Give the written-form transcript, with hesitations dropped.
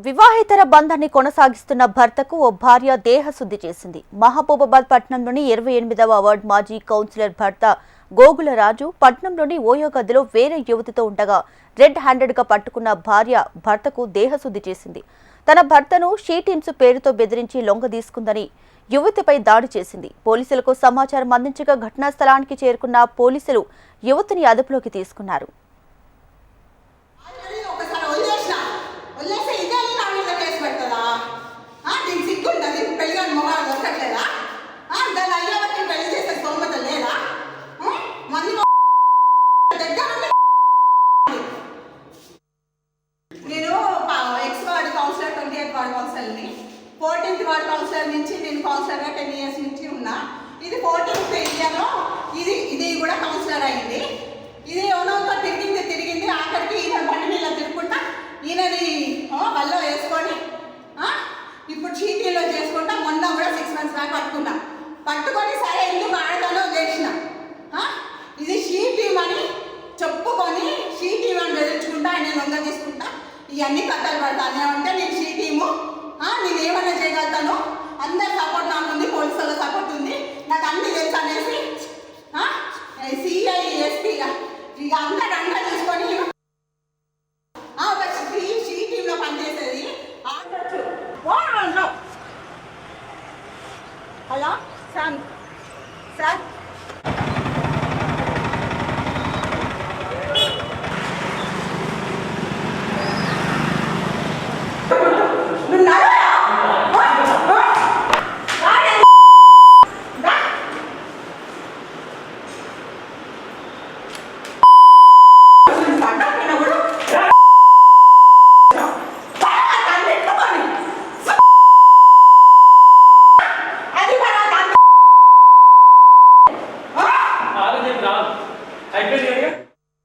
వివాహేతర బంధాన్ని కొనసాగిస్తున్న భర్తకు ఓ భార్య దేహశుద్ధి చేసింది. మహబూబాబాద్ పట్టణంలోని 28వ వార్డ్ మాజీ కౌన్సిలర్ భర్త గోగుల రాజు పట్టణంలోని ఓయో గదిలో వేరే యువతితో ఉండగా రెడ్ హ్యాండెడ్గా పట్టుకున్న భార్య భర్తకు దేహశుద్ధి చేసింది. తన భర్తను షీటిమ్స్ పేరుతో బెదిరించి లొంగదీసుకుందని యువతిపై దాడి చేసింది. పోలీసులకు సమాచారం అందించగా ఘటనా స్థలానికి చేరుకున్న పోలీసులు యువతిని అదుపులోకి తీసుకున్నారు. నేను ex ward councillor 28th ward కౌన్సిలర్ని 14th వార్డ్ కౌన్సిలర్ నుంచి నేను కౌన్సిలర్గా 10 years నుంచి ఉన్నా. ఇది 14th ఏరియాలో ఇది కూడా కౌన్సిలర్ అయింది. ఇది ఎవరితో తిరిగింది ఆఖరికి ఈయన బండి మీద తిరుగుకుంటా ఈయనని వల్లో వేసుకొని ఇప్పుడు చీటీలో చేసుకుంటా మొన్న కూడా 6 months దాకా పట్టుకొని సరే ఎందుకు ఆడతానో చేసిన ఇది షీటీమ్ అని చెప్పుకొని షీటీమ్ అని బెదిరించుకుంటా ఆయన లొంగ తీసుకుంటా ఇవన్నీ కథలు పడతాను. ఏమంటే నేను షీటీము నేను ఏమైనా చేయగలుగుతాను, అందరి సపోర్ట్ నాకు ఉంది, పోలీసుల సపోర్ట్ ఉంది, నాకు అన్ని తెలుసు అనేసి సిఐ ఎస్పీ ఇక అందరు